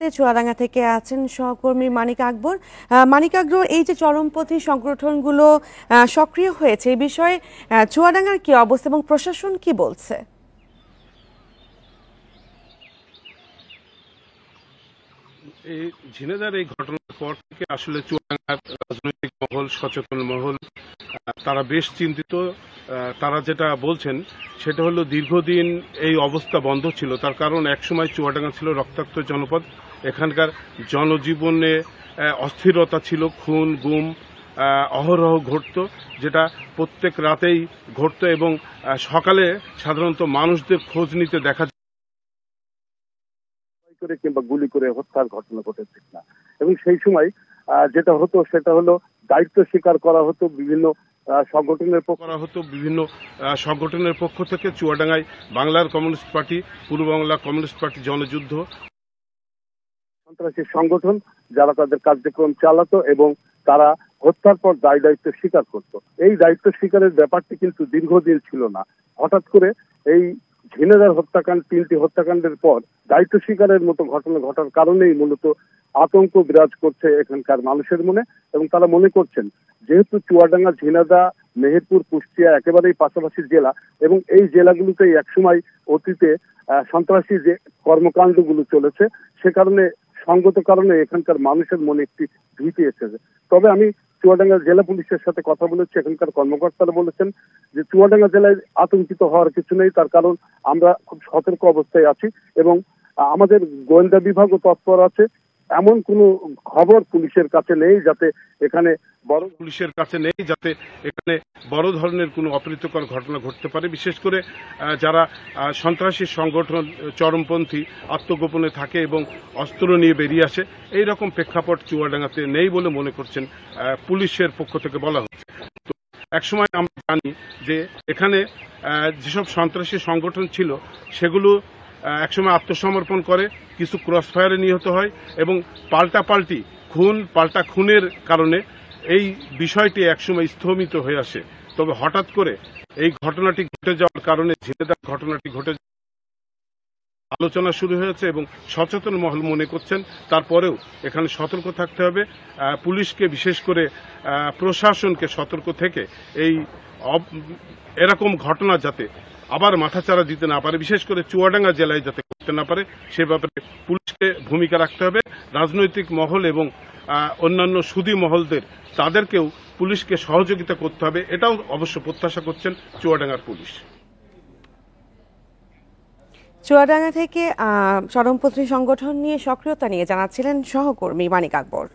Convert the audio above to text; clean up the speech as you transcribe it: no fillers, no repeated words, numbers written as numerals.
চুয়াডাঙ্গা থেকে আছেন সহকর্মী মানিক আকবর। মানিক আকবর, এই যে চরমপন্থী সংগঠনগুলো সক্রিয় হয়েছে, এই বিষয়ে চুয়াডাঙ্গার কি অবস্থা এবং প্রশাসন কি বলছে? এই ঝিনেদার এই ঘটনার পর থেকে আসলে চুয়াডাঙ্গার রাজনৈতিক মহল, সচেতন মহল তারা বেশ চিন্তিত। তারা যেটা বলছেন সেটা হলো দীর্ঘদিন এই অবস্থা বন্ধ ছিল। তার কারণ একসময় চুয়াডাঙ্গা ছিল রক্তাক্ত জনপদ। এখানকার জনজীবনে অস্থিরতা ছিল, খুন গুম অহরহ ঘটত, যেটা প্রত্যেক রাতেই ঘটত এবং সকালে সাধারণত মানুষদের খোঁজ নিতে দেখা করে কিংবা গুলি করে হত্যার ঘটনা ঘটেছে না। এবং সেই সময় যেটা হতো সেটা হলো দায়িত্ব স্বীকার করা হতো বিভিন্ন সংগঠনের পক্ষ থেকে। চুয়াডাঙ্গায় বাংলার কমিউনিস্ট পার্টি, পূর্ব বাংলা কমিউনিস্ট পার্টি, জনযুদ্ধ সন্ত্রাসী সংগঠন যারা তাদের কার্যক্রম চালাতো এবং তারা হত্যার পর দায় দায়িত্ব স্বীকার করত। এই দায়িত্ব স্বীকারের ব্যাপারটি কিন্তু দীর্ঘদিন ছিল না। হঠাৎ করে এই ঝিনেদার হত্যাকাণ্ড, 3টি হত্যাকাণ্ডের পর দায়িত্ব স্বীকারের মতো ঘটনা ঘটার কারণেই মূলত আতঙ্ক বিরাজ করছে এখানকার মানুষের মনে। এবং তারা মনে করছেন যেহেতু চুয়াডাঙ্গা, ঝিনাইদহ, মেহেরপুর, কুষ্টিয়া একেবারেই পাশাপাশি জেলা এবং এই জেলাগুলোতেই একসময় অতীতে সন্ত্রাসী যে কর্মকাণ্ডগুলো চলেছে, সে কারণে সঙ্গত কারণে এখানকার মানুষের মনে একটি ভীতি এসেছে। তবে আমি চুয়াডাঙ্গা জেলা পুলিশের সাথে কথা বলেছি, এখানকার কর্মকর্তারা বলেছেন যে চুয়াডাঙ্গা জেলায় আতঙ্কিত হওয়ার কিছু নেই। তার কারণ আমরা খুব সতর্ক অবস্থায় আছি এবং আমাদের গোয়েন্দা বিভাগও তৎপর আছে। এমন কোনো খবর পুলিশের কাছে নেই যাতে এখানে বড় ধরনের কোনো অপ্রীতিকর ঘটনা ঘটতে পারে। বিশেষ করে যারা সন্ত্রাসী সংগঠন, চরমপন্থী আত্মগোপনে থাকে এবং অস্ত্র নিয়ে বেরিয়ে আসে, এই রকম প্রেক্ষাপট চুয়াডাঙ্গাতে নেই বলে মনে করছেন পুলিশের পক্ষ থেকে বলা হচ্ছে। তো একসময় আমরা জানি যে এখানে যেসব সন্ত্রাসী সংগঠন ছিল সেগুলো একসময় আত্মসমর্পণ করে, কিছু ক্রসফায়ারে নিহত হয় এবং পাল্টা খুনের কারণে এই বিষয়টি একসময় স্থগিত হয়ে আসে। তবে হঠাৎ করে এই ঘটনাটি ঘটে যাওয়ার কারণে, ঝিনেদার ঘটনাটি ঘটে আলোচনা শুরু হয়েছে এবং সচেতন মহল মনে করছেন তারপরেও এখানে সতর্ক থাকতে হবে। পুলিশকে, বিশেষ করে প্রশাসনকে সতর্ক থেকে এই এরকম ঘটনা যাতে আবার মাথাচাড়া দিতে না পারে, বিশেষ করে চুয়াডাঙ্গা জেলায় যাতে করতে না পারে, সে ব্যাপারে পুলিশকে ভূমিকা রাখতে হবে। রাজনৈতিক মহল এবং অন্যান্য সুধী মহলদের, তাদেরকেও পুলিশকে সহযোগিতা করতে হবে, এটাও অবশ্য প্রত্যাশা করছেন চুয়াডাঙ্গার পুলিশ। চুয়াডাঙ্গা থেকে চরমপন্থী সংগঠন নিয়ে সক্রিয়তা নিয়ে জানাচ্ছিলেন সহকর্মী মানিক আকবর।